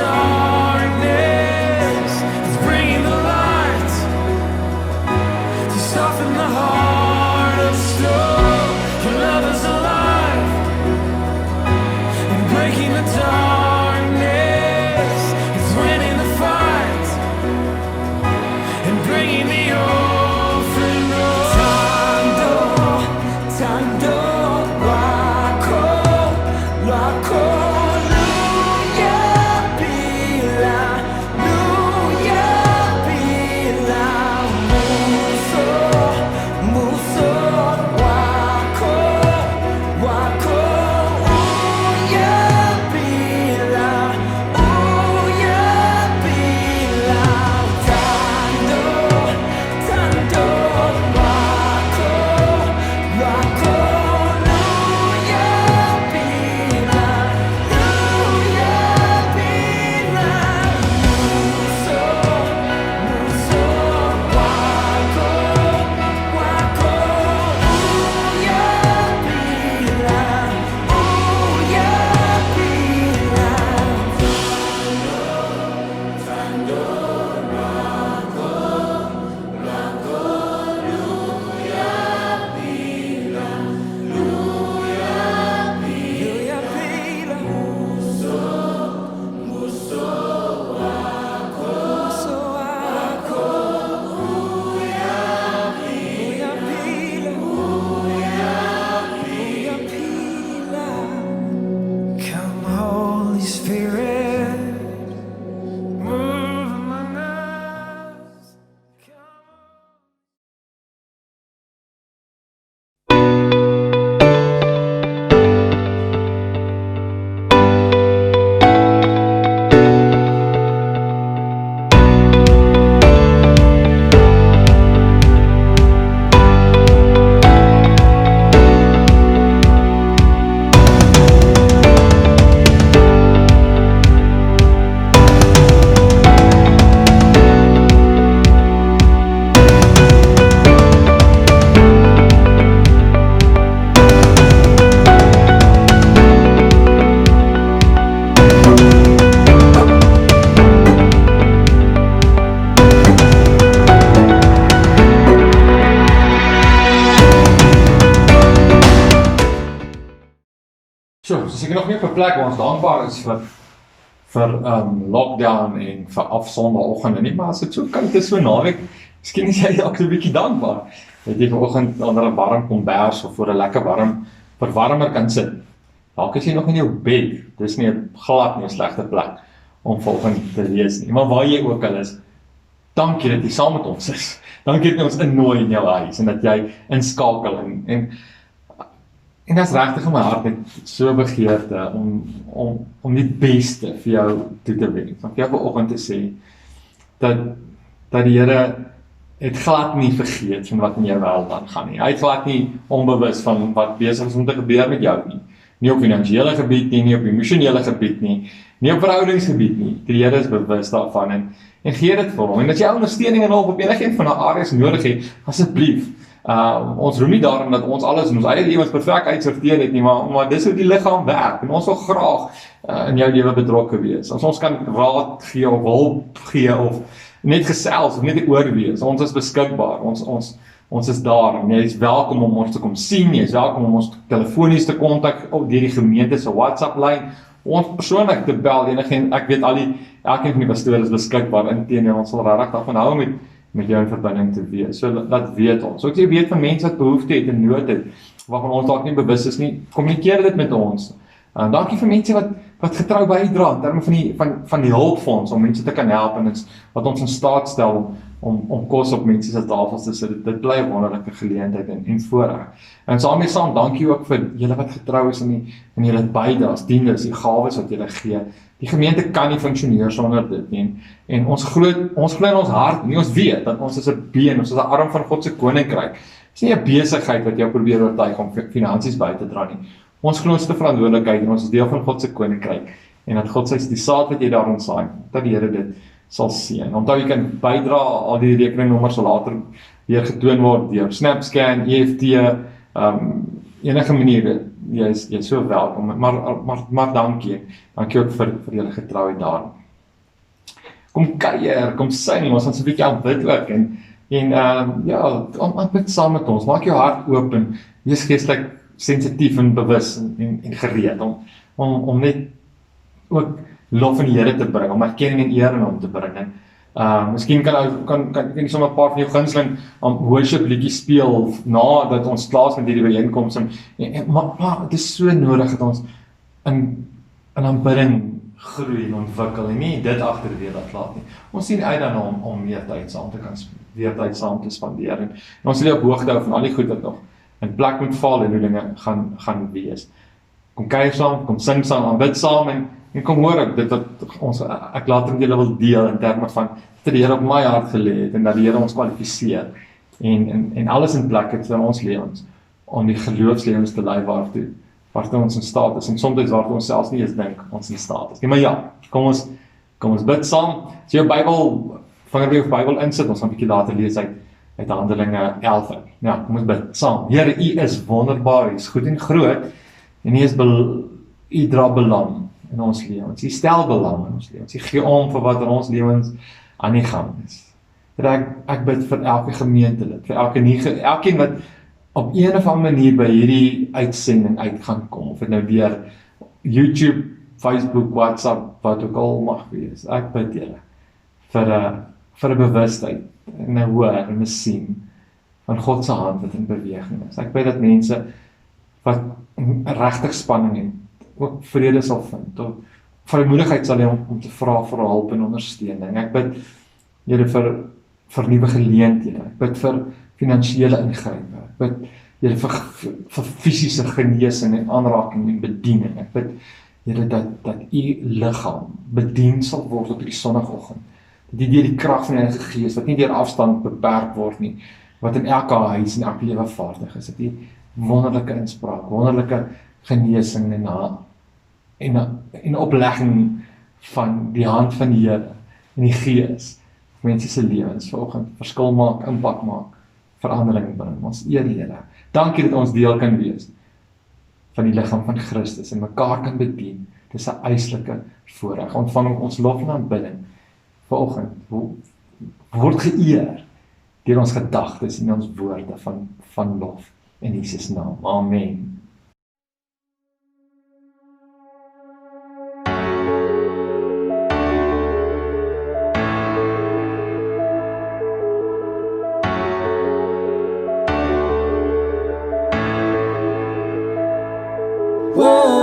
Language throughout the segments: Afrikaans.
darkness, it's bringing the light to soften the heart of stone. Your love is alive and breaking the darkness, it's winning the fight and bringing the orphan home. Tando, Wako, So ek nog nie op 'n plek waar ons dankbaar is vir lockdown en vir afsonderoggende nie, maar as dit so koud is so naweek, miskien is jy dalk 'n bietjie dankbaar dat jy vanoggend onder 'n warm kombers of voor 'n lekker warm verwarmer kan sit. Dalk is jy nog in jou bed, dis nie glad nie 'n slegte plek om vanoggend te lees nie, maar waar jy ook al is, dankie dat jy saam met ons is. Dankie dat jy ons innooi in jou huis en dat jy inskakel en dat is regtig in my hart net so begeerte om die beste vir jou toe te wens. Om vir jou vanoggend te sê dat die Here het glad nie vergeet van wat in jou wêreld aangaan nie. Hy het glad nie onbewus van wat besig is om te gebeur met jou nie. Nie op finansiële gebied nie op emosionele gebied nie op verhoudingsgebied nie. Die Here is bewus daarvan en gee dit vir hom. En as jy ondersteuning en hulp op enigiets van daardie areas nodig het, asseblief. Ons roem nie daarom dat ons alles in ons eie lewens perfek uitsorteer het nie, maar dis hoe die liggaam werk en ons wil graag in jou lewe betrokke wees. As ons kan raad gee of hulp gee of net gesels of net oor wees, ons is beskikbaar, ons is daar, en jy is welkom om ons te kom sien, jy is welkom om ons telefonies te kontak of deur die gemeente se WhatsApp lyn, ons persoonlik te bel, ek weet elkeen van die pastore is beskikbaar, inteendeel ons sal regtig daarvan hou met jou in verbinding te wees, so dat weet ons. So ek weet van mense wat behoefte het en nood het, waarvan ons dalk nie bewus is nie, kommunikeer dit met ons. Dankie vir mense wat getrou bydra in terme van die hulpfonds om mense te kan help en wat ons in staat stel om kos op mense se tafels te sit. Dit bly 'n wonderlike geleentheid en voorreg. En saam, dankie ook vir julle wat getrou is in julle bydraes, dienders, die gawes wat julle gee. Die gemeente kan nie funksioneer sonder dit nie. En ons glo in ons hart, nie ons weet dat ons is 'n been, ons is 'n arm van God se koninkryk. Dis nie 'n besigheid wat jou probeer oortuig om finansies by te dra nie. Ons glo ons het 'n verantwoordelikheid en ons is deel van God se koninkryk en dat God die saad wat jy daarin saai, dat die Here dit sal seën. Onthou jy kan bydra, al die rekeningnommers sal later weer getoon word deur SnapScan, EFT, enige manier, jy is so welkom, maar dankie ook vir julle getrouheid daar. kom kuier, kom sing, ons gaan so 'n bietjie aanbid ook en ja, aanbid saam met ons. Maak jou hart oop en wees geestelik sensitief en bewus en gereed om net ook lof aan die Here te bring, om erkenning en eer aan hom te bring. En miskien kan jy sommer 'n paar van jou gunsteling worship liedjies speel nadat ons klaar is met hierdie byeenkoms maar dit is so nodig dat ons in aanbidding groei en ontwikkel en nie dit agterweë laat nie. Ons sien uit daarna om meer tyd saam te spandeer en ons sal op hoogte hou van al die goed wat nog in plek moet val en hoe dinge gaan wees. Kom kuier saam, kom sing saam, aanbid saam en kom hoor ek dit wat ek later met julle wil deel in terme van dat die Here op my hart gelê het en dat die Here ons kwalifiseer en alles in plek het vir ons lewens om die geloofslewens te lei waartoe ons in staat is en soms waartoe ons selfs nie eens dink ons in staat is nie. Maar ja, kom ons bid saam. As jy jou Bybel, vingerbeeld of Bybel insit, ons gaan 'n bietjie later lees uit Handelinge 11. Ja, kom ons bid saam. Here, U is wonderbaar, U is goed en groot en U dra belang in ons lewens. U stel belang in ons lewens. U gee om vir wat in ons lewens aan die gang is. Ek bid vir elke gemeentelid, vir elkeen wat op een of ander manier by hierdie uitsending uit gaan kom, of dit nou deur YouTube, Facebook, WhatsApp, wat ook al mag wees. Ek bid Here vir 'n bewustheid en 'n hoor en 'n sien van God se hand wat in beweging is. Ek bid dat mense wat regtig spanning het, ook vrede sal vind, of vrymoedigheid sal hê om te vra vir hulp en ondersteuning. Ek bid Here vir nuwe geleenthede. Ek bid vir finansiële ingrype. Ek bid Here vir fisiese genesing en aanraking en bediening. Ek bid Here dat U liggaam bedien sal word op hierdie sonnaandoggend. Dat U deur die krag van die Heilige Gees, wat nie deur afstand beperk word nie, wat in elke huis en elke lewe vaardig is, dat U wonderlike inspraak, wonderlike genesing en oplegging van die hand van die Here en die Gees mense se lewens vanoggend verskil maak, impak maak, verandering bring. Ons eer die Here. Dankie dat ons deel kan wees van die liggaam van Christus en mekaar kan bedien. Dis 'n eislike voorreg. Ontvang ons lof en aanbidding vanoggend. Word geëer deur ons gedagtes en ons woorde van lof in Jesus naam. Amen. Oh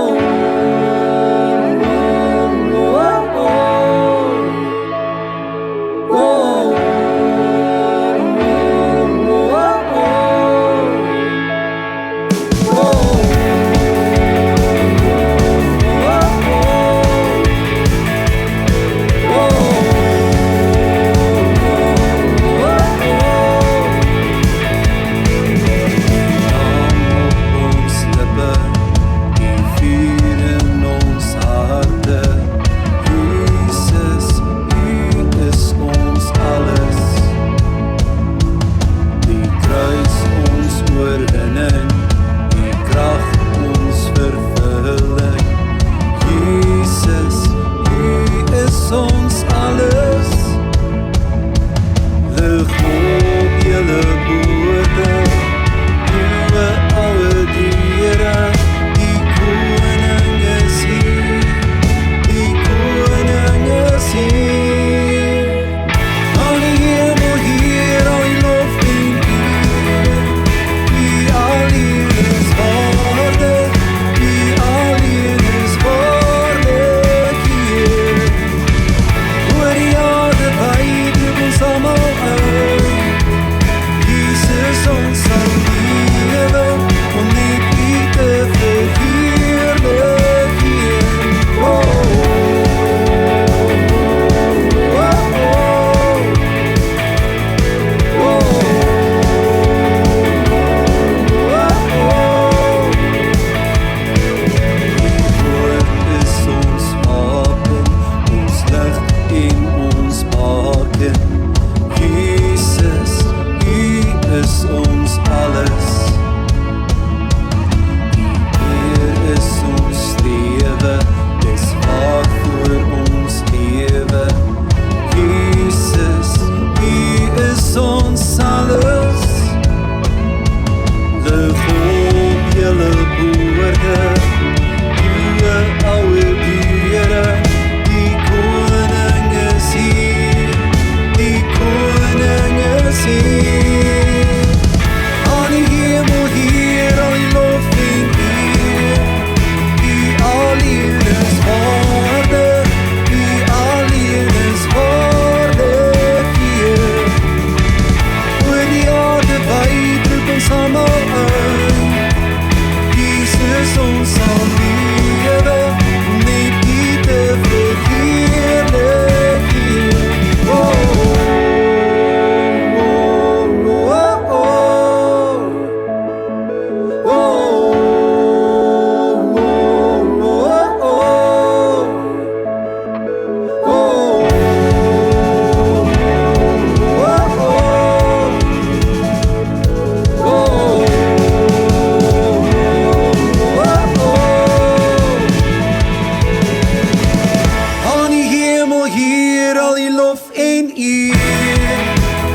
eer.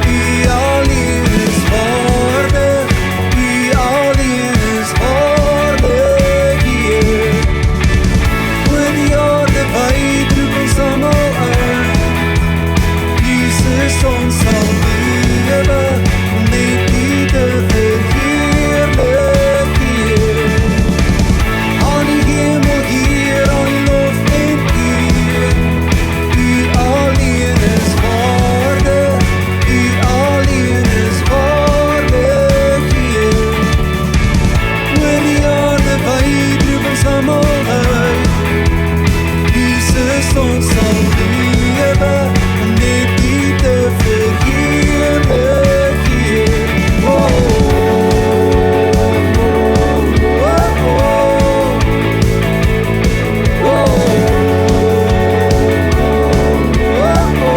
U alleen is waardig, U alleen is waardig, Heer. Oor die aarde wyd roep ons almal uit, Jesus ons sal lewe, net U te verheerlik, Heer. Aan die hemel, Heer, al die lof en eer. U alleen is waardig, U alleen is waardig, Heer. Oor die aarde wyd roep ons almal uit, Jesus ons sal lewe, net U te verheerlik, Heer. Oh, oh, oh, oh, oh, oh, oh, oh.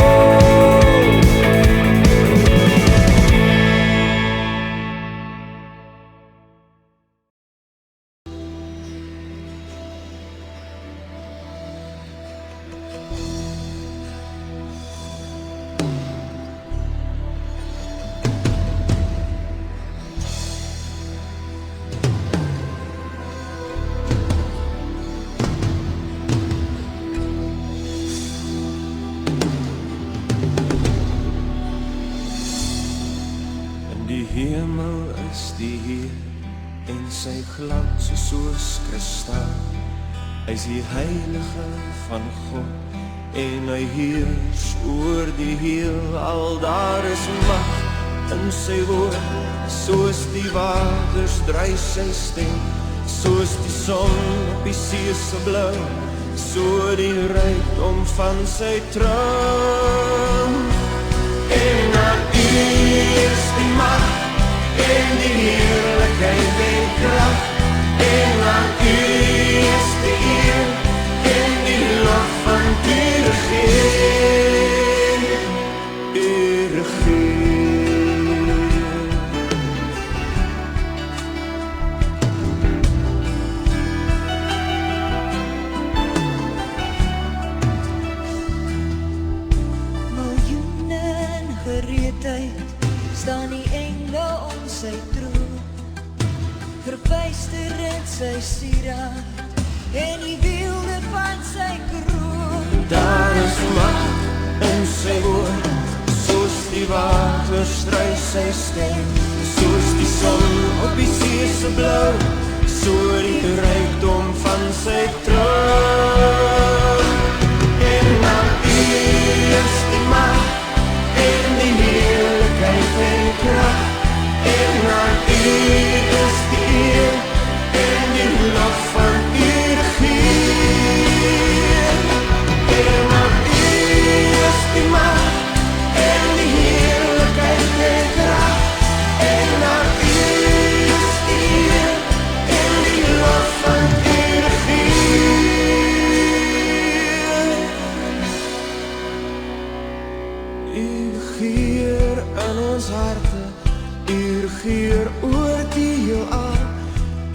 In die hemel is die Heer en sy glans is soos kristal. Hy is die heilige van God en hy heers oor die heelal. Daar is mag in sy woord, soos die waters dryf sy stem, soos die son op die see se blou, so die rykdom van sy troon. En aan U is die mag en die heerlikheid en krag, en aan U is die eer en die lof van U regeer. U regeer. Miljoene in gereedheid staan die engele om sy troon, verbuister in sy sieraad en die wielde van sy kroon. Daar is mag in sy woord, soos die waters dryf sy stem, soos die son op die see se blou, so die rykdom van sy troon. En aan U is die mag en die heerlikheid en krag, en aan U is die eer en die lof van U regeer. En aan U is die mag en die heerlikheid en krag, en aan U is die eer en die lof van U regeer. U regeer in ons harte, U regeer oor die heelal,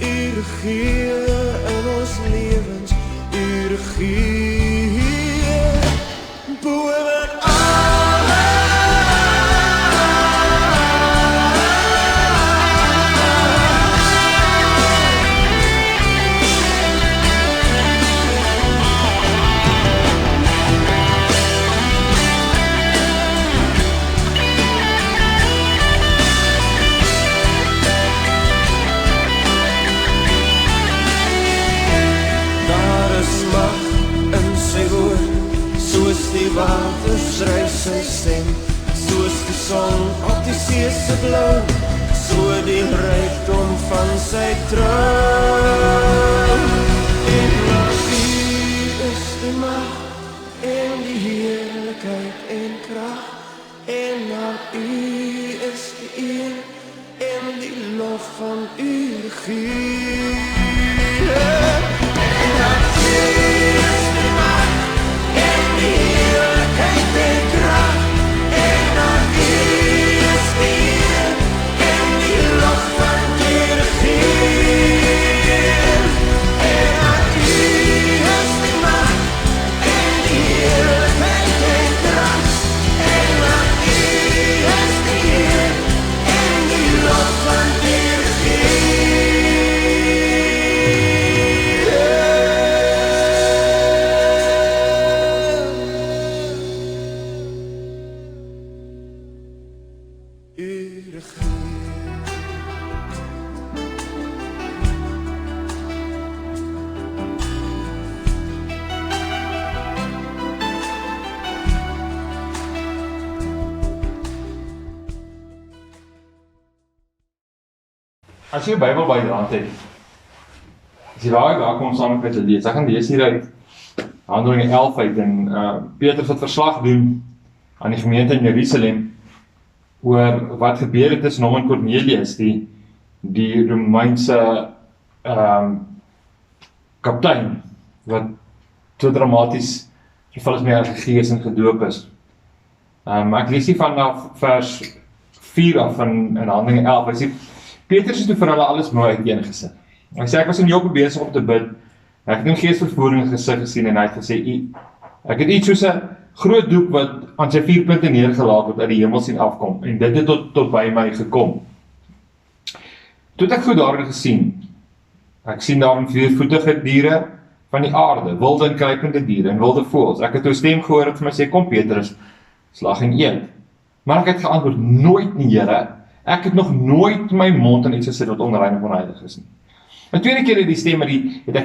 U regeer in ons lewens, U regeer boven die waters dryf sy stem, soos die son op die see se blou, so die rykdom van sy troon. En aan U is die mag en die heerlikheid en krag, en aan U is die eer en die lof van U regeer. En aan U is die mag en die heerlikheid en krag, en aan U is die eer en die lof van U regeer. En aan U is die mag en die heerlikheid en krag, en vergeet. As jy die Bybel by die hand het, as jy daar kom saam met te lees, ek gaan lees hier uit Handelinge 11 uit en Petrus wat verslag doen aan die gemeente in Jerusalem oor wat gebeur het tussen hom en Cornelius, die Romeinse kaptein, wat so dramaties gevul is met Heilige Gees en gedoop is. Ek lees hier vanaf vers 4 af in Handelinge 11, hy sê, Petrus het toe vir hulle alles mooi uiteengesit. Hy sê, ek was in Joppe besig om te bid, ek het in geestvervoering in gesig gesien en hy het gesê, ek het iets soos 'n groot doek wat aan sy 4 punte neergelaat word uit die hemel sien afkom, en dit het tot by my gekom. Toe het ek goed daarin gesien, ek sien daarin 4-voetige diere van die aarde, wilde en kruipende diere en wilde voëls. Ek het 'n stem gehoor wat vir my sê, kom Petrus, slag en eet. Maar ek het geantwoord, nooit nie, Here, ek het nog nooit my mond aan iets gesit wat onrein of onheilig is nie. En tweede keer het ek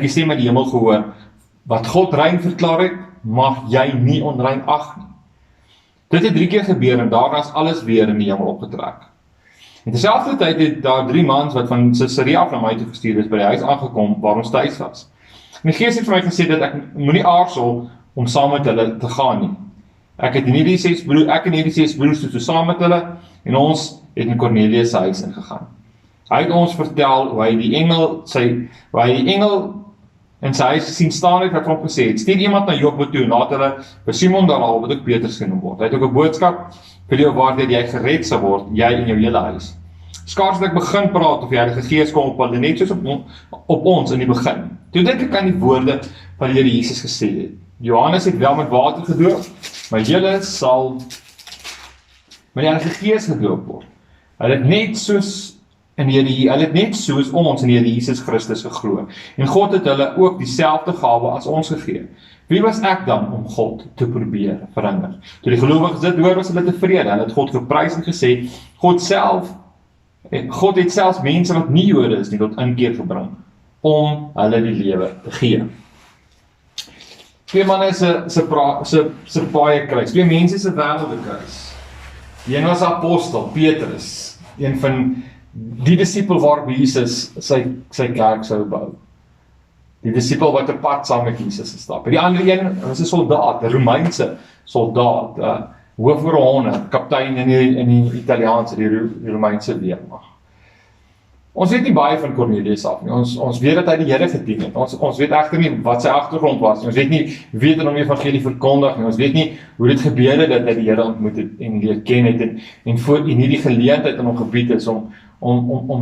die stem uit die hemel gehoor, wat God rein verklaar het, mag jy nie onrein ag nie. Dit het 3 keer gebeur en daarna is alles weer in die hemel opgetrek. En terselfde tyd het daar 3 mans wat van Caesarea af na my toe gestuur is, by die huis aangekom waar ons tuis was. En die Gees het vir my gesê dat ek moenie aarzel om saam met hulle te gaan nie. Ek en hierdie 6 broers toe saam met hulle en ons het in Cornelius se huis ingegaan. Hy het ons vertel hoe hy die engel in sy huis sien staan het wat hom gesê het, stuur iemand na Joppe toe, na hulle by Simon daar al, wat ook Petrus genoem word. Hy het ook 'n boodskap vir jou waardeur jy gered sal word, jy en jou hele huis. Skaars het ek begin praat of die Heilige Gees kom op hulle, net soos op ons in die begin. Toe dink ek aan die woorde wat die Here Jesus gesê het. Johannes het wel met water gedoop, maar julle sal met die Heilige Gees gedoop word. Hulle het net soos ons in die Here Jesus Christus geglo. En God het hulle ook dieselfde gawe as ons gegee. Wie was ek dan om God te probeer verhinder? Toe die gelowiges dit hoor, was hulle tevrede. Hulle het God geprys en gesê, God het selfs mense wat nie Jode is nie tot inkeer gebring, om hulle die lewe te gee. 2 manne se paie kruis, 2 mense se wêrelde kruis. Die een was apostel, Petrus, een van die disipel waarop Jesus sy kerk sou bou. Die disipel wat 'n pad saam met Jesus gestap het. Die ander een was 'n soldaat, 'n Romeinse soldaat, hoof oor 100, kaptein in die Italiaanse, die Romeinse weermag. Ons weet nie baie van Cornelius af nie. Ons weet dat hy die Here gedien het. Ons weet egter nie wat sy agtergrond was nie. Ons weet nie wie het hom die evangelie verkondig nie. Ons weet nie hoe dit gebeur het dat hy die Here ontmoet het en leer ken het en voor in hierdie geleentheid in hom gebied is om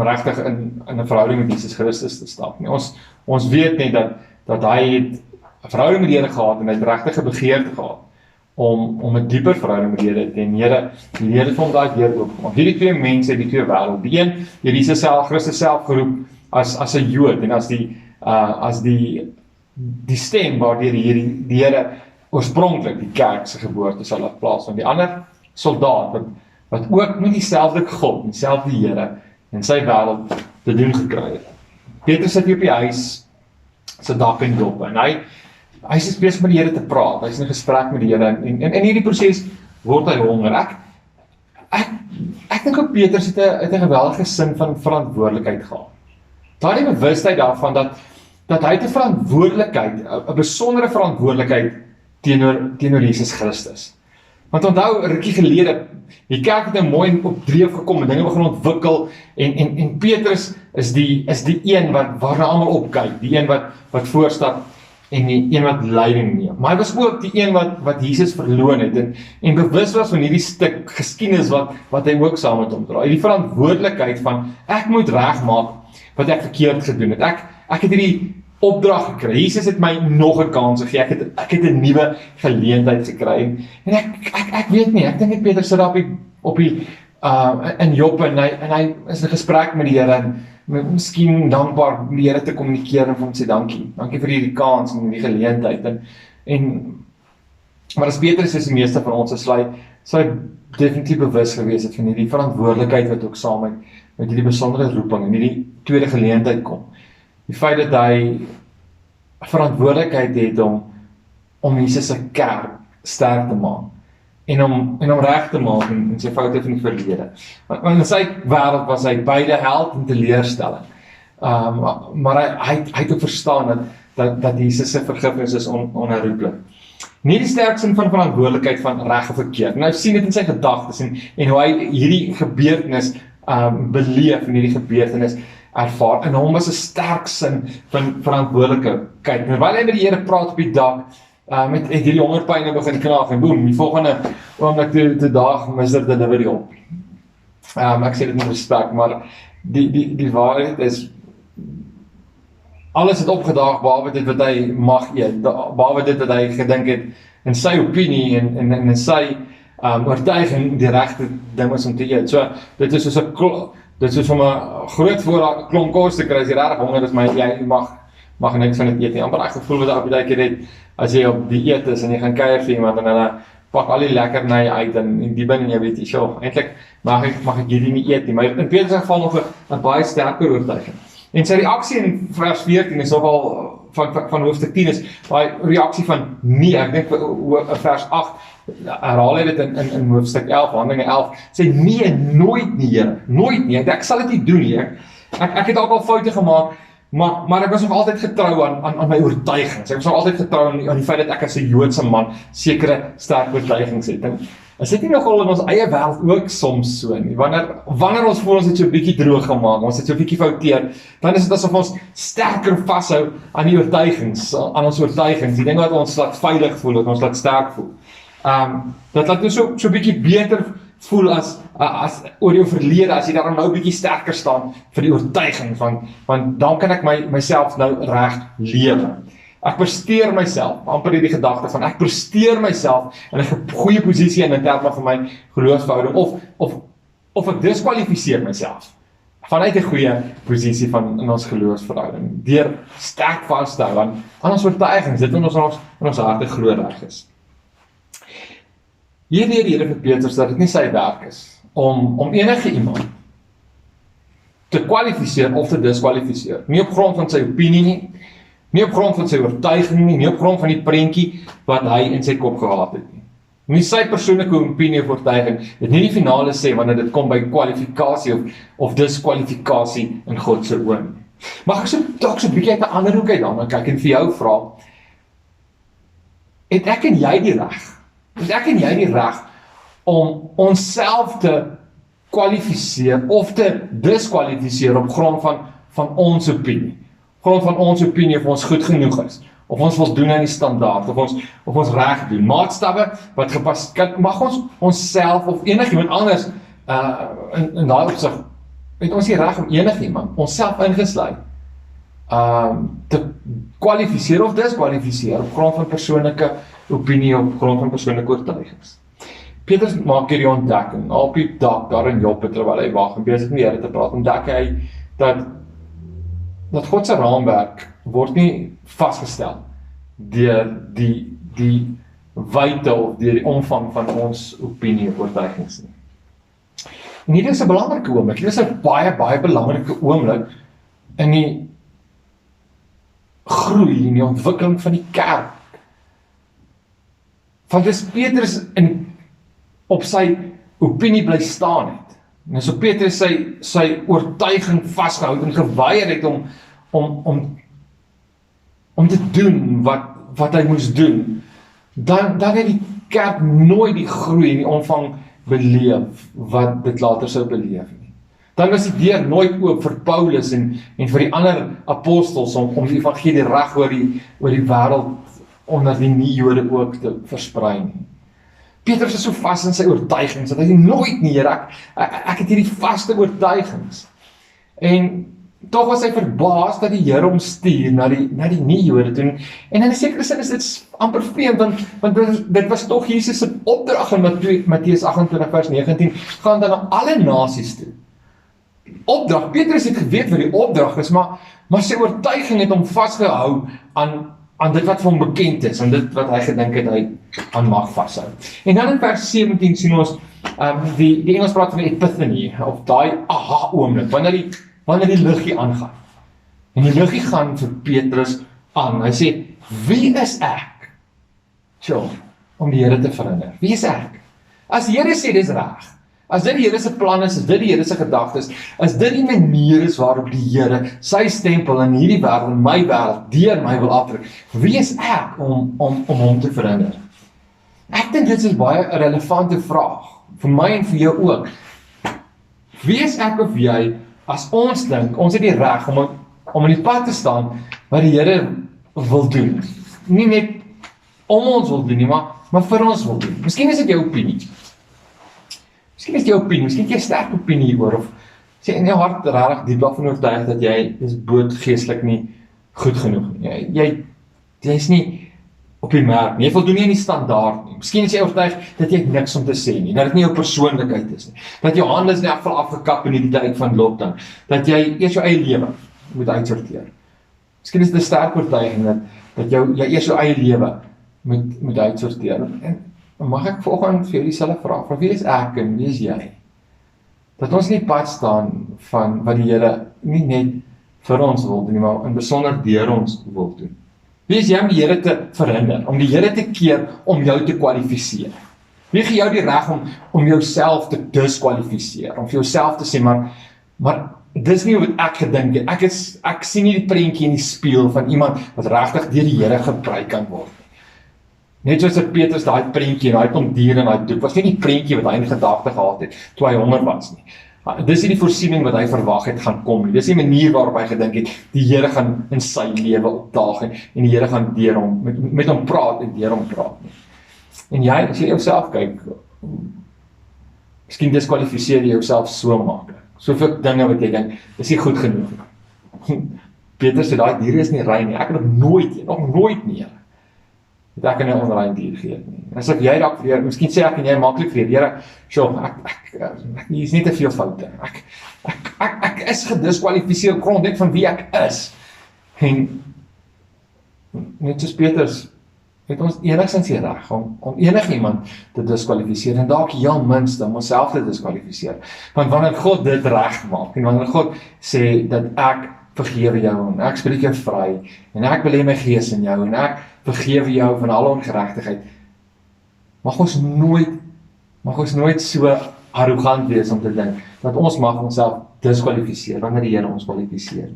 regtig in 'n verhouding met Jesus Christus te stap nie. Ons weet net dat hy het 'n verhouding met die Here gehad en hy het regtig 'n begeerte gehad om 'n dieper verhouding met die Here te hê. Die Here het hom daai deur oopgemaak. Hierdie 2 mense, die 2 wêrelde. Die een, Jesus self, Christus self geroep as 'n Jood en as die stem waardeur die Here oorspronklik die kerk se geboorte sal laat plaasvind. Die ander soldaat wat ook met dieselfde God, dieselfde Here en sy wêreld te doen gekry het. Petrus sit hier op die huis se dak in Joppe en hy is besig met die Here te praat. Hy is in gesprek met die Here en in hierdie proses word hy honger. Ek dink ook Petrus het 'n geweldige sin van verantwoordelikheid gehad. Daardie bewustheid daarvan dat hy 'n verantwoordelikheid, 'n besondere verantwoordelikheid teenoor Jesus Christus. Want onthou, 'n rukkie gelede, die kerk het nou mooi op dreef gekom en dinge begin ontwikkel en Petrus is die een waarna almal opkyk, die een wat voorstap en die een wat leiding neem. Maar hy was ook die een wat Jesus verloon het en bewus was van hierdie stuk geskiedenis wat hy ook saam met hom dra. Die verantwoordelikheid van ek moet regmaak wat ek verkeerd gedoen het. Ek het hierdie opdrag gekry. Jesus het my nog 'n kans gegee. Ek het 'n nuwe geleentheid gekry. En ek weet nie, ek dink Petrus sit daar op die in Joppe en hy is in gesprek met die Here en miskien dankbaar met die Here te kommunikeer en vir hom sê dankie. Dankie vir hierdie kans en hierdie geleentheid en Maar as Petrus soos die meeste van ons is, sal hy definitief bewus gewees het van hierdie verantwoordelikheid wat ook saam met hierdie besondere roeping en hierdie tweede geleentheid kom. Die feit dat hy verantwoordelikheid het om Jesus se kerk sterk te maak en om reg te maak in sy foute van die verlede. Want in sy wêreld was hy beide held en teleurstelling. Maar hy het ook verstaan dat Jesus se vergifnis is onherroepelik. Nie die sterk sin van verantwoordelikheid van reg of verkeerd. Nou sien dit in sy gedagtes en hoe hy hierdie gebeurtenis beleef en hierdie gebeurtenis ervaar. In hom was 'n sterk sin van verantwoordelikheid. Terwyl hy met die Here praat op die dak, het hierdie hongerpyne begin knaag en boem, die volgende oomblik toe daag Mr. Delivery op. Ek sê dit met respek, maar die waarheid is, alles het opgedaag behalwe dit wat hy mag eet, behalwe dit wat hy gedink het in sy opinie en in sy oortuiging die regte ding is om te eet. So dit is soos om 'n groot voorraad klomp kos te kry, as jy regtig honger is, maar jy mag niks van dit eet nie. Amper ek gevoel wat ek baie keer het as jy op die eet is en jy gaan kuier vir iemand en hulle pak al die lekkerny uit en die binne jy weet jy, so eintlik mag ek hierdie nie eet nie, maar in Petrus se geval nog 'n baie sterker oortuiging. En sy reaksie in vers 14 is nogal van hoofstuk 10 is daai reaksie van nee, ek dink vers 8 herhaal hy dit in hoofstuk 11, Handelinge 11, sê nee, nooit nie Here, nooit nie, ek sal dit nie doen nie, ek het ook al foute gemaak, maar ek was nog altyd getrou aan my oortuigings, ek was nog altyd getrou aan die feit dat ek as 'n Joodse man sekere sterk oortuigings het, en is dit nie nogal in ons eie wêreld ook soms so nie, wanneer ons voel ons het so 'n bietjie droog gemaak, ons het so 'n bietjie fouteer, dan is dit asof ons sterker vashou aan die oortuigings, aan ons oortuigings, die ding wat ons laat veilig voel, wat ons laat sterk voel. Dat laat jou so 'n bietjie beter voel as oor jou verlede, as jy daarom nou 'n bietjie sterker staan vir die oortuiging, want dan kan ek myself nou reg lewe. Ek presteer myself, amper die gedagte van ek presteer myself in 'n goeie posisie in terme van my geloofsverhouding, of ek diskwalifiseer myself vanuit 'n goeie posisie in ons geloofsverhouding, deur sterk vas te hou aan ons oortuigings, dit wat ons in ons harte glo reg is. Hier leer die Here vir Petrus dat dit nie sy werk is om enige iemand te kwalifiseer of te diskwalifiseer, nie op grond van sy opinie nie op grond van sy oortuiging nie op grond van die prentjie wat hy in sy kop gehad het nie. Nie sy persoonlike opinie of oortuiging, dit nie die finale sê wanneer dit kom by kwalifikasie of diskwalifikasie in God se oë nie. Mag ek so 'n bietjie uit 'n ander hoek uit daarna kyk en vir jou vra, het ek en jy die reg om onsself te kwalifiseer of te diskwalifiseer op grond van ons opinie? Grond van ons opinie of ons goed genoeg is, of ons voldoen aan die standaard, of ons reg doen, maatstawwe wat gepas, mag ons onsself of enigiemand anders in daai opsig, het ons die reg om enigiemand, onsself ingesluit, te kwalifiseer of diskwalifiseer op grond van persoonlike opinie, op grond van persoonlike oortuigings. Petrus maak hierdie ontdekking, op die dak daar in Joppe, terwyl hy wag en besig met die Here te praat, ontdek hy dat God se raamwerk word nie vasgestel deur die wyte of deur die omvang van ons opinie of oortuigings nie. En hier is 'n belangrike oomblik, hier is 'n baie belangrike oomblik in die groei en die ontwikkeling van die kerk. Want dis Petrus op sy opinie bly staan het. En so Petrus sy oortuiging vasgehou en geweier het om te doen wat hy moes doen, dan het die kerk nooit die groei en die omvang beleef wat dit later sou beleef nie. Dan was die deur nooit oop vir Paulus en vir die ander apostels om die evangelie reg oor die wêreld onder die nie-Jode ook te versprei nie. Petrus is so vas in sy oortuigings, dat hy nooit nie, ek het hierdie vaste oortuigings. En tog was hy verbaas dat die Here hom stuur na die nie-Jode toe. En in 'n sekere sin is dit amper vreemd, want dit was tog Jesus se opdrag in Matteus 28 vers 19, gaan dan na alle nasies toe. Petrus het geweet wat die opdrag is, maar sy oortuiging het hom vasgehou aan aan dit wat vir hom bekend is, en dit wat hy gedink het hy aan mag vashou. En dan in vers 17 sien ons, die Engels praat van die epiphany, of daai aha oomblik, wanneer die liggie aangaan. En die liggie gaan vir Petrus aan, hy sê, wie is ek? Om die Here te verhinder. Wie is ek? As die Here sê dis reg, as dit die Here se plan is, as dit die Here se gedagtes, as dit die manier is waarop die Here sy stempel in hierdie wêreld, in my wêreld, deur my wil afdruk, wie is ek om hom te verhinder? Ek dink dit is baie 'n relevante vraag, vir my en vir jou ook. Wie is ek of jy, as ons dink, ons het die reg om in die pad te staan, wat die Here wil doen? Nie net om ons wil doen nie, maar vir ons wil doen. Miskien is dit jou opinie. Miskien het jy 'n sterk opinie hieroor, of sê in jou hart regtig diep daarvan oortuig dat jy is geestelik nie goed genoeg nie. Jy is nie op die merk nie, jy voldoen nie aan die standaard nie. Miskien is jy oortuig dat jy niks om te sê nie, dat dit nie jou persoonlikheid is nie, dat jou hande is in elk geval afgekap in die tyd van lockdown, dat jy eers jou eie lewe moet uitsorteer. Miskien is dit 'n sterk oortuiging dat jy eers jou eie lewe moet uitsorteer. En mag ek vanoggend vir jou dieselfde vraag, van wie is ek en wie is jy? Dat ons nie pad staan van wat die Here nie net vir ons wil doen nie, maar in besonder deur ons wil doen. Wie is jy om die Here te verhinder, om die Here te keer om jou te kwalifiseer? Wie gee jou die reg om jouself te diskwalifiseer, om vir jouself te sê, maar dis nie wat ek gedink het, ek sien nie die prentjie in die spieël van iemand wat regtig deur die Here gebruik kan word. Net soos Petrus daai prentjie en daai klomp diere en daai doek, was nie die prentjie wat hy in gedagte gehad het, toe hy honger was nie. Dis nie die voorsiening wat hy verwag het gaan kom nie. Dis die manier waarop hy gedink het, die Here gaan in sy lewe opdaag en die Here gaan deur hom, met hom praat en deur hom praat nie. En jy, as jy jouself kyk, miskien diskwalifiseer jy jouself so maklik. Soveel dinge wat jy dink, is nie goed genoeg nie. Petrus sê, daai diere is nie rein nie, ek het nog nooit nie. Het ek in 'n onrein dier geëet nie. As ek jy dalk weer, miskien sê ek en jy maklik vir Here, hier is nie te veel foute. Ek is gediskwalifiseer op grond net van wie ek is. En net soos Petrus, het ons enigstens die reg om enigiemand te diskwalifiseer en dalk heel minste om onsself te diskwalifiseer. Want wanneer God dit reg maak en wanneer God sê dat ek vergewe jou en ek spreek jou vry en ek belê my gees in jou en ek vergewe jou van alle ongeregtigheid, mag ons nooit so arrogant wees om te dink dat ons mag onsself diskwalifiseer wanneer die Here ons kwalifiseer.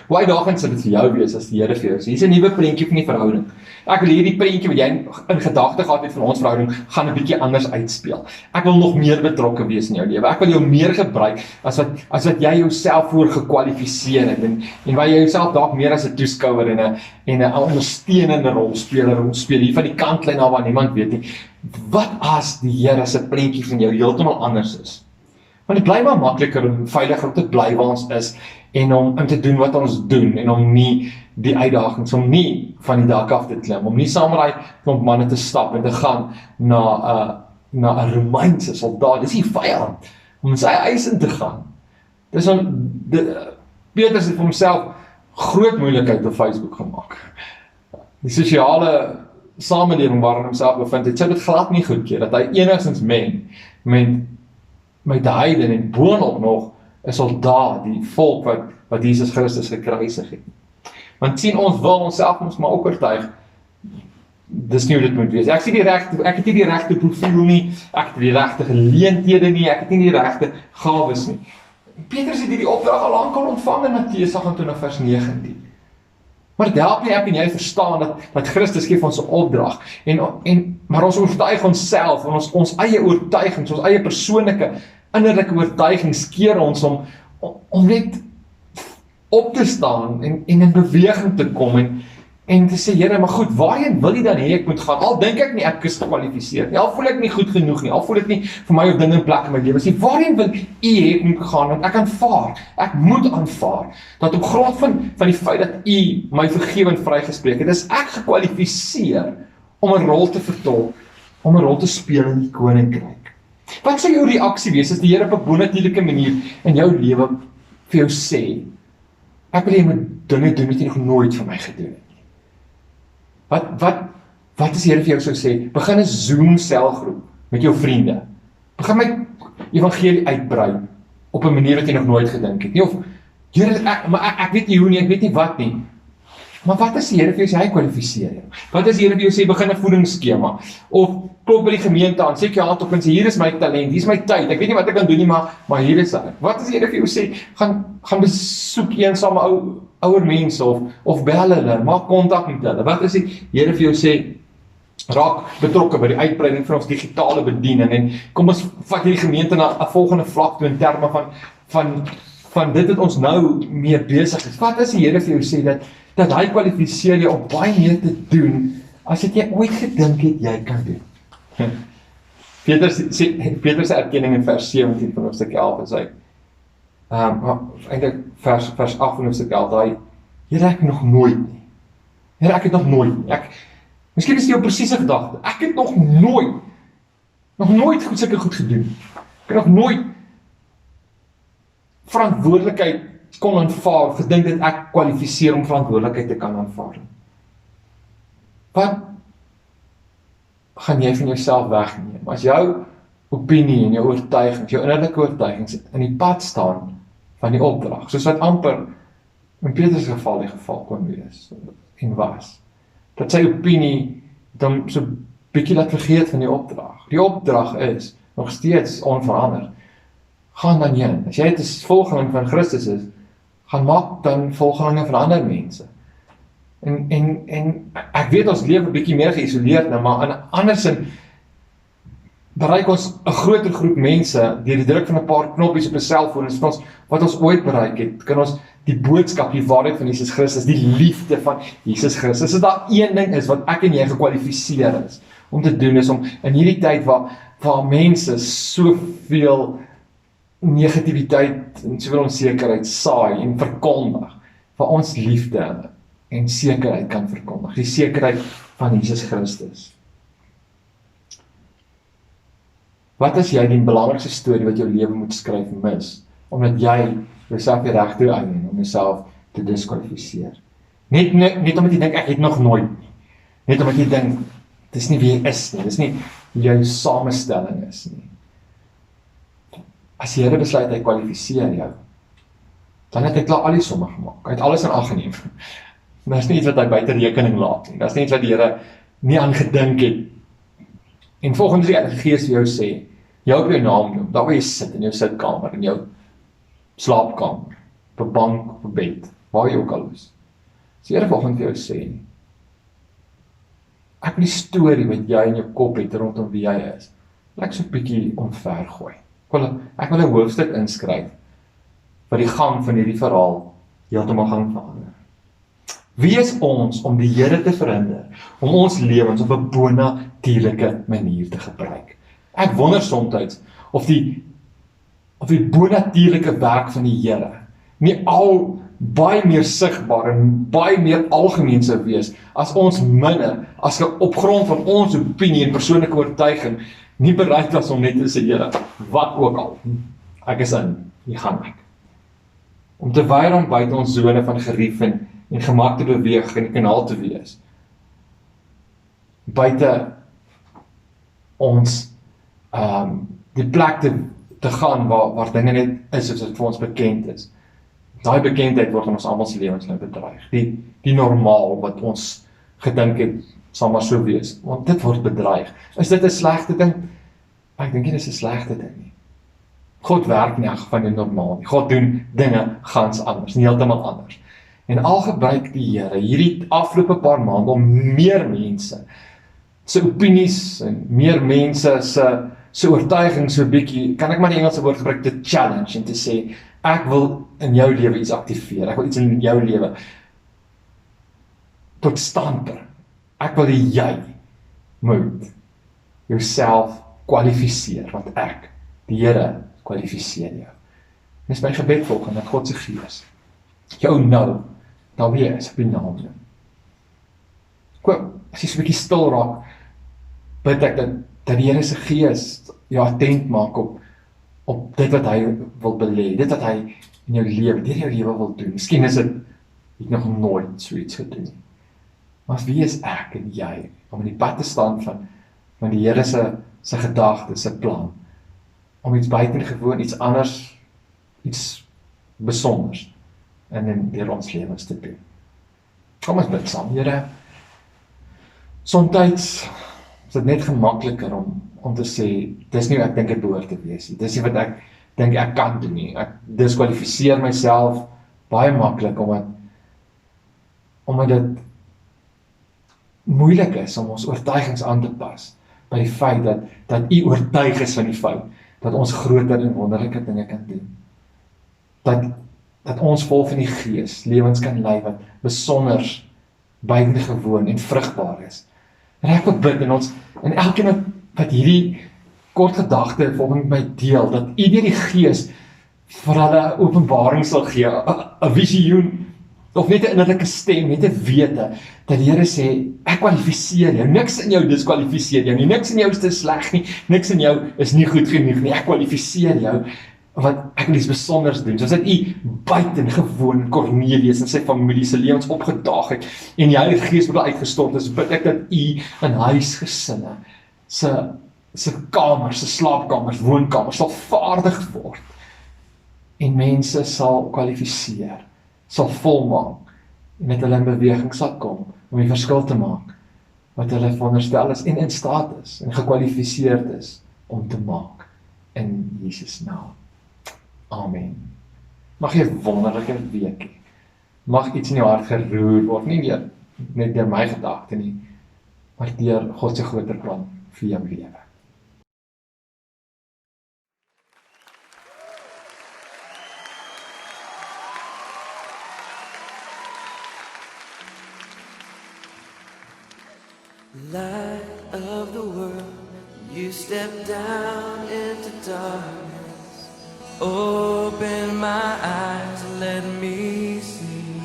Hoe uitdagend sal dit vir jou wees as die Here vir jou sê, hier's 'n nuwe prentjie van die verhouding. Ek wil hierdie prentjie wat jy in gedagte gehad het van ons verhouding, gaan 'n bietjie anders uitspeel. Ek wil nog meer betrokke wees in jou lewe. Ek wil jou meer gebruik as wat jy jouself voor gekwalifiseer het en waar jy jouself dalk meer as 'n toeskouer en 'n ondersteunende rolspeler speel hier van die kantlyn af waar niemand weet nie. Wat as die Here se prentjie van jou heeltemal anders is? Want dit bly maar makliker en veiliger om te bly waar ons is en om te doen wat ons doen en om nie die uitdagings, om nie van die dak af te klim, om nie saam met daai klomp manne te stap en te gaan na 'n Romeinse soldaat, dis die vyand, om in sy huis in te gaan. Dis Petrus het vir homself groot moeilikheid op Facebook gemaak. Die sosiale samelewing waarin homself bevind het, sou dit glad nie goedkeur, dat hy enigstens met die heiden en boonop nog 'n soldaat, die volk wat Jesus Christus gekruisig het. Want sien, ons wil onsself ons maar ook oortuig, dis nie hoe dit moet wees. Ek het nie die regte profiel nie, ek het die regte geleenthede nie, ek het nie die regte gawes nie. Petrus het hierdie opdrag al lank ontvang in Matteus 28 vers 19. Maar dit help nie ek en jy verstaan dat Christus gee ons 'n opdrag maar ons oortuig onsself en ons eie oortuigings, ons eie persoonlike innerlike oortuigings keer ons om net op te staan en in beweging te kom en te sê, Here, maar goed, waarheen wil U dan hê ek moet gaan? Al dink ek nie ek is gekwalifiseer nie, al voel ek nie goed genoeg nie, al voel ek nie vir my of dinge in plek in my lewe nie. Waarheen wil U hê ek moet gaan? Want ek moet aanvaar dat op grond van die feit dat U my vergewe en vrygespreek het, is ek gekwalifiseer om 'n rol te vertolk, om 'n rol te speel in die koninkryk. Wat sou jou reaksie wees as die Here op 'n bonatuurlike manier in jou lewe vir jou sê, ek wil jy moet dinge doen wat jy nog nooit vir my gedoen het. Wat is die Here vir jou sou sê? Begin 'n Zoom selgroep met jou vriende. Begin my evangelie uitbrei op 'n manier wat jy nog nooit gedink het nie. Of Here, ek weet nie hoe nie, ek weet nie wat nie. Maar wat as die Here vir jou sê hy kwalifiseer jou? Wat as die Here vir jou sê begin 'n voedingsskema of klop by die gemeente aan, sê jy hand op en sê hier is my talent, hier is my tyd. Ek weet nie wat ek kan doen nie, maar hier is hy. Wat as die Here vir jou sê gaan besoek eensame ouer mense of bel hulle, maak kontak met hulle. Wat as die Here vir jou sê raak betrokke by die uitbreiding van ons digitale bediening en kom ons vat hierdie gemeente na 'n volgende vlak toe in terme van dit wat ons nou mee besig is. Wat as die Here vir jou sê dat hy kwalifiseer jou om baie meer te doen as wat jy ooit gedink het jy kan doen. Petrus se erkenning in vers 17 van hoofstuk 11 is hy eintlik vers 8 van hoofstuk 11, daai Here ek nog nooit nie. Here ek het nog nooit nie. Miskien is dit jou presiese gedagte. Ek het nog nooit sulke goed gedoen. Ek het nog nooit verantwoordelikheid kon aanvaar, gedink dat ek kwalifiseer om verantwoordelikheid te kan aanvaar. Wat gaan jy van jouself wegneem? As jou opinie en jou oortuigings, jou innerlike oortuigings in die pad staan van die opdrag, soos wat amper in Petrus geval die geval kon wees en was. Dat sy opinie het hom so bietjie laat vergeet van die opdrag. Die opdrag is nog steeds onveranderd. Gaan dan heen. As jy 'n volgeling van Christus is, gaan maak dan volgelinge van ander mense. En ek weet ons lewe 'n bietjie meer geïsoleerd nou, maar in 'n ander sin bereik ons 'n groter groep mense deur die druk van 'n paar knoppies op 'n selfoon en wat ons ooit bereik het, kan ons die boodskap, die waarheid van Jesus Christus, die liefde van Jesus Christus. As daar een ding is wat ek en jy gekwalifiseer is om te doen, is om in hierdie tyd waar mense soveel negativiteit en soveel onsekerheid saai en verkondig, vir ons liefde en sekerheid kan verkondig, die sekerheid van Jesus Christus. Wat as jy die belangrikste storie wat jou lewe moet skryf mis, omdat jy jouself die reg toe aanneem om jouself te diskwalifiseer? Net omdat jy dink ek het nog nooit nie. Net omdat jy dink dis nie wie jy is nie, dis nie wie jou samestelling is nie. As die Here besluit hy kwalifiseer jou, dan het hy klaar al die somme gemaak. Hy het alles in ag geneem. Daar is nie iets wat hy buite rekening laat nie. Daar is nie iets wat die Here nie aan gedink het. En volgens die Heilige Gees vir jou sê, jou op jou naam noem, daar waar jy sit in jou sitkamer, in jou slaapkamer, op 'n bank, op 'n bed, waar jy ook al is. As die Here volgens vir jou sê, ek wil die storie wat jy in jou kop het rondom wie jy is, laat ek so 'n bietjie omvergooi. Ek wil 'n hoofstuk inskryf wat die gang van hierdie verhaal heeltemal gaan verander. Wie is ons om die Here te verhinder om ons lewens op 'n bonatuurlike manier te gebruik? Ek wonder soms of die bonatuurlike werk van die Here nie al baie meer sigbaar en baie meer algemeen sou wees as ons minder, as op grond van ons opinie en persoonlike oortuiging nie bereid was om net te sê, Here, wat ook al, ek is in, hier gaan ek. Om te weier om buite ons sone van gerief en gemak te beweeg en die kanaal te wees. Buite ons die plek te gaan waar dinge net is soos dit vir ons bekend is. Daai bekendheid word in ons almal se lewens nou bedreig. Die normaal wat ons gedink het sal maar so wees, want dit word bedreig. Is dit 'n slegte ding? Ek dink nie dis 'n slegte ding nie. God werk nie van die normaal nie. God doen dinge gans anders, nie heeltemal anders. En al gebruik die Here hierdie afgelope paar maande om meer mense se opinies en meer mense se oortuiging so 'n bietjie, kan ek maar die Engelse woord gebruik, te challenge en te sê, ek wil in jou lewe iets aktiveer, ek wil iets in jou lewe tot stand bring. Ek wil jy moet jouself kwalifiseer, want ek, die Here, kwalifiseer jou. Dis my gebed volgende, dat God se Gees jou nou, daar weer is op die naam noem. As jy so 'n bietjie stil raak, bid ek dat die Here se Gees jou attent maak op dit wat hy wil belê, dit wat hy in jou lewe, deur jou lewe wil doen. Miskien is dit, jy het nog nooit so iets gedoen nie. Maar wie is ek en jy om in die pad te staan van die Here se gedagtes, se plan, om iets buitengewoon, iets anders, iets besonders in deur ons lewens te doen. Kom ons bid saam, Here. Somtyds is dit net gemakliker om te sê, dis nie wat ek dink dit behoort te wees nie. Dis nie wat ek dink ek kan doen nie. Ek diskwalifiseer myself baie maklik omdat dit moeilik is om ons oortuigings aan te pas by die feit dat U oortuig is van die feit dat ons groter en wonderlike dinge kan doen. Dat ons vol van die Gees lewens kan lei wat besonder buitengewoon en vrugbaar is. En ek wil bid en elkeen wat hierdie kort gedagte volgens my deel, dat U deur die Gees vir hulle openbaring sal gee, 'n visioen, of net 'n innerlike stem, net 'n wete, dat die Here sê, ek kwalifiseer jou, niks in jou diskwalifiseer jou nie, niks in jou is te sleg nie, niks in jou is nie goed genoeg nie, ek kwalifiseer jou, want ek wil iets besonders doen, soos dat U buitengewoon Cornelius en sy familie se lewens opgedaag het, en die Heilige Gees word uitgestort is, bid ek dat U in huisgesinne, se kamers, se slaapkamers, woonkamers, sal vaardig word, en mense sal kwalifiseer, sal volmaak, en dat hulle in beweging sal kom, om die verskil te maak, wat hulle veronderstel is, en in staat is, en gekwalifiseerd is, om te maak, in Jesus naam. Amen. Mag jy 'n wonderlike week hê. Mag iets in jou hart geroer word, nie net deur my gedagte nie, maar deur God se groter plan vir jou lewe. Light of the world, you step down into darkness. Open my eyes, let me see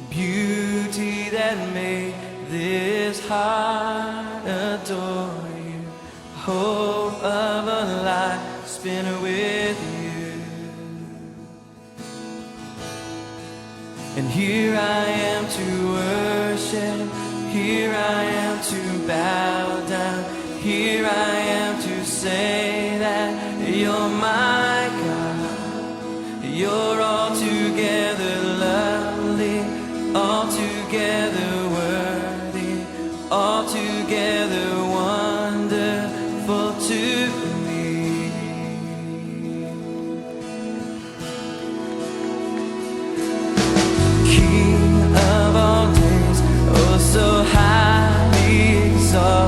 beauty that made this heart adore you. Hope of a life spent with you. And here I am to worship, here I am to bow down, here I am to say that You're my God. You're altogether lovely, altogether worthy, altogether wonderful to me. King of all days, oh so highly exalted.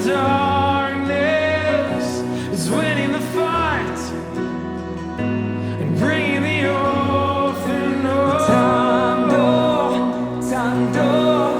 darkness is winning the fight and bringing the orphan home. Tango, tango.